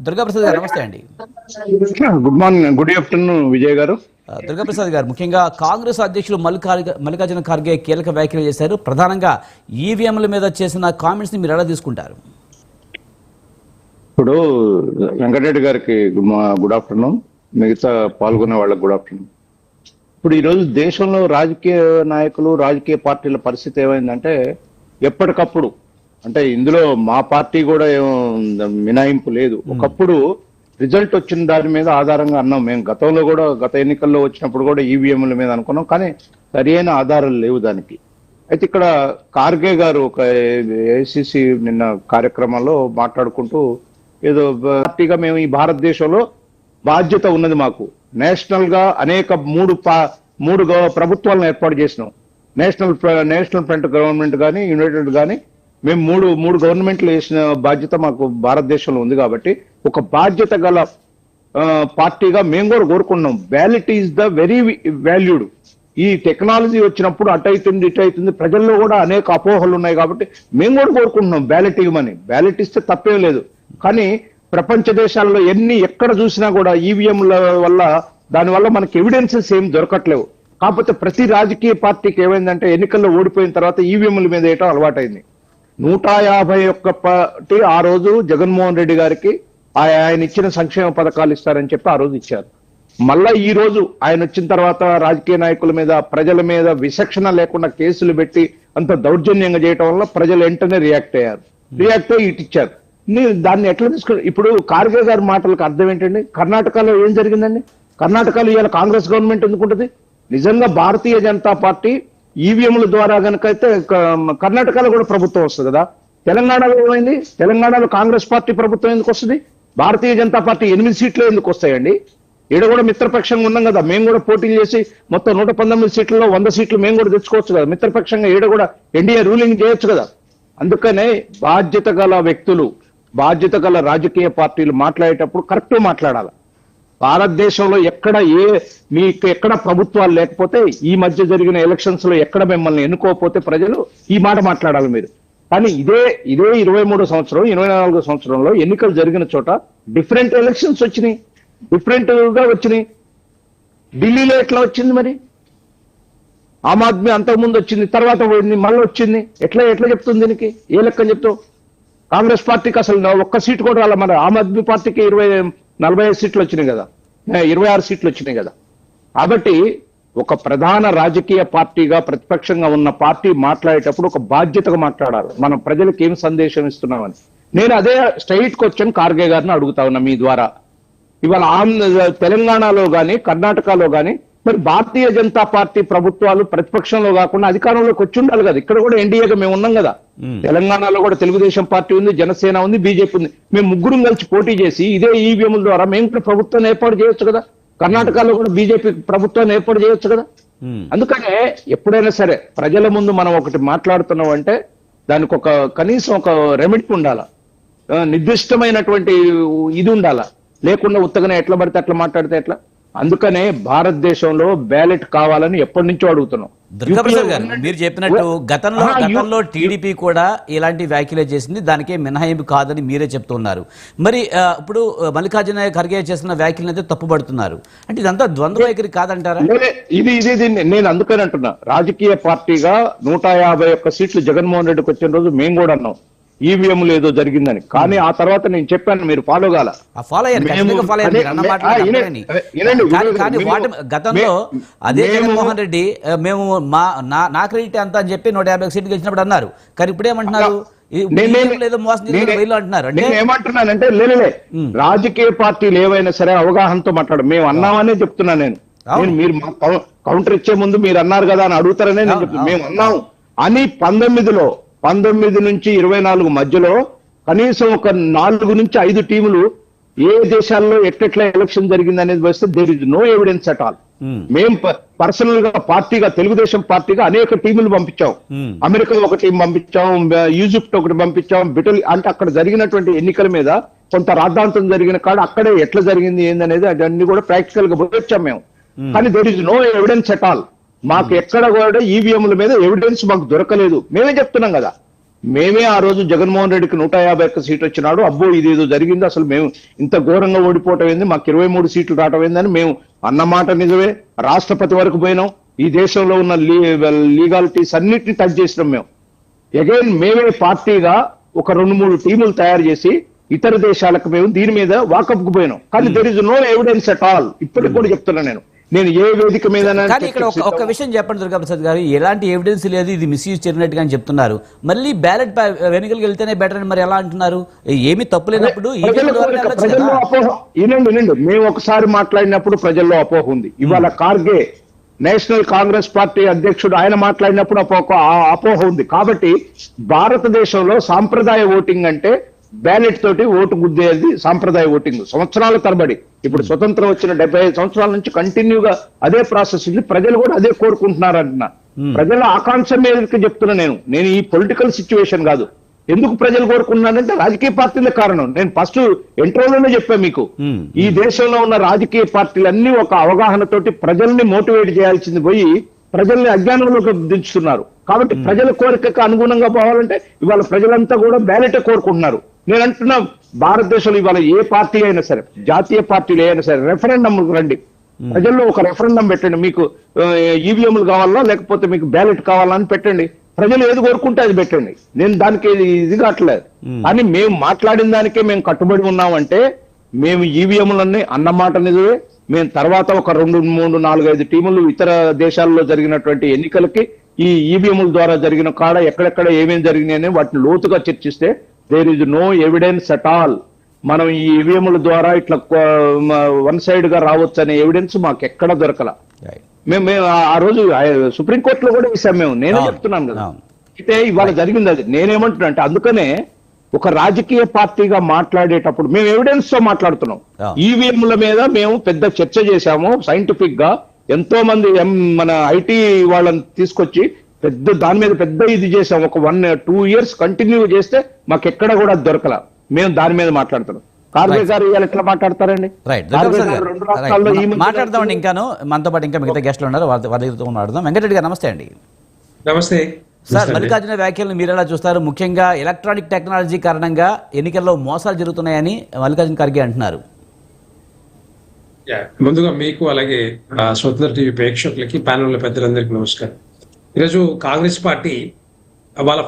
దుర్గాప్రసాద్ గారు నమస్తే అండి. Good morning, good afternoon Vijay గారు. దుర్గాప్రసాద్ గారు, ముఖ్యంగా కాంగ్రెస్ అధ్యక్షులు మల్లికార్జున ఖర్గే కీలక వ్యాఖ్యలు చేశారు. ప్రధానంగా ఈవీఎంల మీద చేసిన కామెంట్స్ ని మీరు ఎలా తీసుకుంటారు? ఇప్పుడు వెంకటరెడ్డి గారికి గుడ్ ఆఫ్టర్నూన్, మిగతా పాల్గొనే వాళ్ళకి గుడ్ ఆఫ్టర్నూన్. ఇప్పుడు ఈరోజు దేశంలో రాజకీయ నాయకులు, రాజకీయ పార్టీల పరిస్థితి ఏమైందంటే ఎప్పటికప్పుడు, అంటే ఇందులో మా పార్టీ కూడా మినాయింపు లేదు. ఒకప్పుడు రిజల్ట్ వచ్చిన దాని మీద ఆధారంగా అన్నాం. మేము గతంలో కూడా, గత ఎన్నికల్లో వచ్చినప్పుడు కూడా ఈవీఎంల మీద అనుకున్నాం, కానీ సరైన ఆధారాలు లేవు దానికి. అయితే ఇక్కడ ఖార్గే గారు ఒక ఏఐసిసి నిన్న కార్యక్రమంలో మాట్లాడుకుంటూ ఏదో పార్టీగా మేము ఈ భారతదేశంలో బాధ్యత ఉన్నది, మాకు నేషనల్ గా అనేక మూడు ప్రభుత్వాలను ఏర్పాటు చేసినాం. నేషనల్ ఫ్రంట్ గవర్నమెంట్ కానీ, యునైటెడ్ కానీ, మేము మూడు గవర్నమెంట్లు వేసిన బాధ్యత మాకు భారతదేశంలో ఉంది. కాబట్టి ఒక బాధ్యత గల పార్టీగా మేము కూడా కోరుకున్నాం. Ballot is the very valued. ఈ టెక్నాలజీ వచ్చినప్పుడు అటు అవుతుంది, ఇటు అవుతుంది, ప్రజల్లో కూడా అనేక అపోహలు ఉన్నాయి. కాబట్టి మేము కూడా కోరుకుంటున్నాం బ్యాలెట్ ఇవ్వమని. బ్యాలెట్ ఇస్తే తప్పేం లేదు. కానీ ప్రపంచ దేశాల్లో ఎక్కడ చూసినా కూడా ఈవీఎంల వల్ల, దానివల్ల మనకి ఎవిడెన్సెస్ ఏం దొరకట్లేవు. కాకపోతే ప్రతి రాజకీయ పార్టీకి ఏమైందంటే ఎన్నికల్లో ఓడిపోయిన తర్వాత ఈవీఎంల మీద వేయటం అలవాటైంది. 151 ఆ రోజు జగన్మోహన్ రెడ్డి గారికి ఆయన ఇచ్చిన సంక్షేమ పథకాలు ఇస్తారని చెప్పి ఆ రోజు ఇచ్చారు. మళ్ళా ఈ రోజు ఆయన వచ్చిన తర్వాత రాజకీయ నాయకుల మీద, ప్రజల మీద విచక్షణ లేకుండా కేసులు పెట్టి అంత దౌర్జన్యంగా చేయటం వల్ల ప్రజలు వెంటనే రియాక్ట్ అయ్యారు. రియాక్ట్ అయ్యి ఇటు ఇచ్చారు. దాన్ని ఎట్లా ఇప్పుడు ఖార్గే గారి మాటలకు అర్థం ఏంటండి? కర్ణాటకలో ఏం జరిగిందండి? కర్ణాటకలో ఇవాళ కాంగ్రెస్ గవర్నమెంట్ ఎందుకుంటుంది? నిజంగా భారతీయ జనతా పార్టీ ఈవీఎంల ద్వారా కనుకైతే కర్ణాటకలో కూడా ప్రభుత్వం వస్తుంది కదా. తెలంగాణలో ఏమైంది? తెలంగాణలో కాంగ్రెస్ పార్టీ ప్రభుత్వం ఎందుకు వస్తుంది? భారతీయ జనతా పార్టీ 8 సీట్లు ఎందుకు వస్తాయండి? ఈడ కూడా మిత్రపక్షంగా ఉన్నాం కదా. మేము కూడా పోటీలు చేసి మొత్తం 119 సీట్లలో 100 సీట్లు మేము కూడా తెచ్చుకోవచ్చు కదా. మిత్రపక్షంగా ఈడ కూడా ఎన్డీఏ రూలింగ్ చేయొచ్చు కదా. అందుకనే బాధ్యత గల వ్యక్తులు, బాధ్యత గల రాజకీయ పార్టీలు మాట్లాడేటప్పుడు కరెక్ట్ మాట్లాడాలి. భారతదేశంలో మీకు ఎక్కడ ప్రభుత్వాలు లేకపోతే, ఈ మధ్య జరిగిన ఎలక్షన్స్ లో ఎక్కడ మిమ్మల్ని ఎన్నుకోకపోతే ప్రజలు ఈ మాట మాట్లాడాలి మీరు. కానీ ఇదే 23వ సంవత్సరం, 24వ సంవత్సరంలో ఎన్నికలు జరిగిన చోట డిఫరెంట్ ఎలక్షన్స్ వచ్చినాయి, డిఫరెంట్ గా వచ్చినాయి. ఢిల్లీలో ఎట్లా వచ్చింది మరి? ఆమ్ ఆద్మీ అంతకుముందు వచ్చింది, తర్వాత పోయింది, మళ్ళీ వచ్చింది. ఎట్లా చెప్తుంది దీనికి? ఏ లెక్కని చెప్తావు? కాంగ్రెస్ పార్టీకి అసలు ఒక్క సీటు కూడా రాలే. మన ఆమ్ ఆద్మీ పార్టీకి 45 సీట్లు వచ్చినాయి కదా, 26 సీట్లు వచ్చినాయి కదా. కాబట్టి ఒక ప్రధాన రాజకీయ పార్టీగా, ప్రతిపక్షంగా ఉన్న పార్టీ మాట్లాడేటప్పుడు ఒక బాధ్యతగా మాట్లాడాలి. మనం ప్రజలకు ఏం సందేశం ఇస్తున్నామని. నేను అదే స్ట్రైట్ క్వశ్చన్ ఖార్గే గారిని అడుగుతా ఉన్నా మీ ద్వారా. ఇవాళ తెలంగాణలో కానీ, కర్ణాటకలో కానీ మరి భారతీయ జనతా పార్టీ ప్రభుత్వాలు ప్రతిపక్షంలో కాకుండా అధికారంలోకి వచ్చి ఉండాలి కదా. ఇక్కడ కూడా ఎన్డీఏగా మేము ఉన్నాం కదా. తెలంగాణలో కూడా తెలుగుదేశం పార్టీ ఉంది, జనసేన ఉంది, బీజేపీ ఉంది. మేము ముగ్గురం కలిసి పోటీ చేసి ఇదే ఈవీఎంల ద్వారా మేము కూడా ప్రభుత్వాన్ని ఏర్పాటు చేయొచ్చు కదా. కర్ణాటకలో కూడా బీజేపీ ప్రభుత్వాన్ని ఏర్పాటు చేయొచ్చు కదా. అందుకనే ఎప్పుడైనా సరే ప్రజల ముందు మనం ఒకటి మాట్లాడుతున్నాం అంటే దానికి కనీసం ఒక రెమెడీ ఉండాలా, నిర్దిష్టమైనటువంటి ఇది ఉండాలా. లేకుండా ఉత్తగానే ఎట్లా పడితే అట్లా మాట్లాడితే ఎట్లా? అందుకనే భారతదేశంలో బ్యాలెట్ కావాలని ఎప్పటి నుంచో అడుగుతున్నాం. దుర్గాప్రసాద్ గారు, మీరు చెప్పినట్టు గతంలో టీడీపీ కూడా ఇలాంటి వ్యాఖ్యలే చేసింది, దానికే మినహాయింపు కాదని మీరే చెప్తున్నారు. మరి ఇప్పుడు మల్లికార్జున ఖర్గే చేసిన వ్యాఖ్యలను అయితే తప్పుపడుతున్నారు. అంటే ఇదంతా ద్వంద్వ వైఖరి కాదంటారా? ఇది నేను అందుకని అంటున్నా. రాజకీయ పార్టీగా 151 సీట్లు జగన్మోహన్ రెడ్డికి వచ్చిన రోజు మేము కూడా అన్నాం ఈవీఎంలు ఏదో జరిగిందని. కానీ ఆ తర్వాత నేను చెప్పాను, మీరు ఫాలో కాల. గతంలో అదే జగన్మోహన్ రెడ్డి మేము నా క్రెడిట్ అంతా అని చెప్పి 150 సీట్లు గెలిచినప్పుడు అన్నారు. కానీ ఇప్పుడు ఏమంటున్నారు? ఏమంటున్నానంటే లేలే, రాజకీయ పార్టీలు ఏవైనా సరే అవగాహనతో మాట్లాడు. మేము అన్నామనే చెప్తున్నా నేను. మీరు కౌంటర్ ఇచ్చే ముందు మీరు అన్నారు కదా అని అడుగుతారనే నేను చెప్తున్నా. మేము అన్నాం అని 19 నుంచి 24 మధ్యలో కనీసం ఒక 4 నుంచి 5 టీములు ఏ దేశాల్లో ఎట్లెట్లా ఎలక్షన్ జరిగింది అనేది వస్తే there is no evidence at all. మేము పర్సనల్ గా పార్టీగా, తెలుగుదేశం పార్టీగా అనేక టీములు పంపించాం. అమెరికా ఒక టీం పంపించాం, ఈజిప్ట్ ఒకటి పంపించాం, అంటే అక్కడ జరిగినటువంటి ఎన్నికల మీద కొంత రాద్ధాంతం జరిగిన కాడ అక్కడే ఎట్లా జరిగింది ఏందనేది అన్ని కూడా ప్రాక్టికల్ గా వచ్చాం మేము. కానీ there is no evidence at all. మాకు ఎక్కడ కూడా ఈవీఎంల మీద ఎవిడెన్స్ మాకు దొరకలేదు. మేమే చెప్తున్నాం కదా. మేమే ఆ రోజు జగన్మోహన్ రెడ్డికి 151 సీట్లు వచ్చినాడు, అబ్బో ఇదేదో జరిగింది, అసలు మేము ఇంత ఘోరంగా ఓడిపోవటం ఏంది, మాకు 23 సీట్లు రావటం ఏందని మేము అన్నమాట నిజమే. రాష్ట్రపతి వరకు పోయినాం, ఈ దేశంలో ఉన్న లీగాలిటీస్ అన్నిటిని టచ్ చేసినాం మేము. అగైన్ మేమే పార్టీగా ఒక 2-3 టీములు తయారు చేసి ఇతర దేశాలకు మేము దీని మీద వాకప్ కు పోయినాం. కానీ there is no evidence at all. ఇప్పటికి కూడా చెప్తున్నా నేను ఏ వేదిక మీద. కానీ ఇక్కడ ఒక విషయం చెప్పండి దుర్గాప్రసాద్ గారు, ఎలాంటి ఎవిడెన్స్ లేదు, ఇది మిస్యూజ్ జరిగినట్టుగా అని చెప్తున్నారు. మళ్ళీ బ్యాలెట్ వెనుకలకు వెళ్తేనే బెటర్ అని మరి ఎలా అంటున్నారు? ఏమీ తప్పు లేనప్పుడు ప్రజల్లో అపోహ వినండి. మేము ఒకసారి మాట్లాడినప్పుడు ప్రజల్లో అపోహ ఉంది. ఇవాళ కార్గే నేషనల్ కాంగ్రెస్ పార్టీ అధ్యక్షుడు ఆయన మాట్లాడినప్పుడు అపోహ ఉంది. కాబట్టి భారతదేశంలో సాంప్రదాయ ఓటింగ్ అంటే బ్యాలెట్ తోటి ఓటు గుద్దేది సాంప్రదాయ ఓటింగ్. సంవత్సరాల తరబడి, ఇప్పుడు స్వతంత్రం వచ్చిన 75 సంవత్సరాల నుంచి కంటిన్యూగా అదే ప్రాసెస్ ఉంది. ప్రజలు కూడా అదే కోరుకుంటున్నారు అంటున్నా. ప్రజల ఆకాంక్ష మీదకి చెప్తున్నా నేను ఈ పొలిటికల్ సిచ్యువేషన్ కాదు. ఎందుకు ప్రజలు కోరుకుంటున్నారంటే రాజకీయ పార్టీలే కారణం. నేను ఫస్ట్ ఇంట్రోలోనే చెప్పా మీకు, ఈ దేశంలో ఉన్న రాజకీయ పార్టీలన్నీ ఒక అవగాహనతోటి ప్రజల్ని మోటివేట్ చేయాల్సింది పోయి ప్రజల్ని అజ్ఞానంలోకి దించుతున్నారు. కాబట్టి ప్రజల కోరికకు అనుగుణంగా పోవాలంటే ఇవాళ ప్రజలంతా కూడా బ్యాలెటే కోరుకుంటున్నారు. నేను అంటున్నా, భారతదేశంలో ఇవాళ ఏ పార్టీ అయినా సరే, జాతీయ పార్టీలు అయినా సరే, రెఫరెండం రండి, ప్రజల్లో ఒక రెఫరెండం పెట్టండి. మీకు ఈవీఎంలు కావాలా లేకపోతే మీకు బ్యాలెట్ కావాలా అని పెట్టండి. ప్రజలు ఏది కోరుకుంటే అది పెట్టండి. నేను దానికి ఇది కావట్లేదు. కానీ మేము మాట్లాడిన దానికే మేము కట్టుబడి ఉన్నామంటే, మేము ఈవీఎంలన్నీ అన్నమాట నిజమే. మేము తర్వాత ఒక 2, 3, 4, 5 టీములు ఇతర దేశాల్లో జరిగినటువంటి ఎన్నికలకి ఈ ఈవీఎంల ద్వారా జరిగిన కాడ ఎక్కడెక్కడ ఏమేమి జరిగినాయని వాటిని లోతుగా చర్చిస్తే there is no evidence at all. మనం ఈ ఈవీఎంల ద్వారా ఇట్లా వన్ సైడ్ గా రావచ్చు అనే ఎవిడెన్స్ మాకు ఎక్కడ దొరకల. మేము ఆ రోజు సుప్రీంకోర్టులో కూడా వేసాం మేము. నేనే చెప్తున్నాను కదా. అయితే ఇవాళ జరిగింది అది. నేనేమంటున్నా అంటే, అందుకనే ఒక రాజకీయ పార్టీగా మాట్లాడేటప్పుడు మేము ఎవిడెన్స్ తో మాట్లాడుతున్నాం. ఈవీఎంల మీద మేము పెద్ద చర్చ చేశాము సైంటిఫిక్ గా. ఎంతో మంది మన ఐటీ వాళ్ళని తీసుకొచ్చి దాని మీద పెద్ద ఇది చేసాం. ఒక 1-2 years కంటిన్యూ చేస్తే మాకు ఎక్కడ కూడా దొరకల. మేము దాని మీద మాట్లాడుతున్నాం. కార్గే గారు ఇవాళ ఎట్లా మాట్లాడతారండి? మాట్లాడదామండి. ఇంకాను మనతో పాటు ఇంకా మిగతా గెస్టులు ఉన్నారు, వాళ్ళతో మాట్లాడదాం. వెంకటరెడ్డి గారు నమస్తే అండి. నమస్తే సార్, మల్లికార్జున వ్యాఖ్యలను మీరు ఎలా చూస్తారు? ముఖ్యంగా ఎలక్ట్రానిక్ టెక్నాలజీ కారణంగా ఎన్నికల్లో మోసాలు జరుగుతున్నాయని మల్లికార్జున ఖర్గే అంటున్నారు. ముందుగా మీకు అలాగే స్వతంత్ర టీవీ ప్రేక్షకులకి, ప్యానెల్ పెద్దలందరికీ నమస్కారం. ఈరోజు కాంగ్రెస్ పార్టీ వాళ్ళ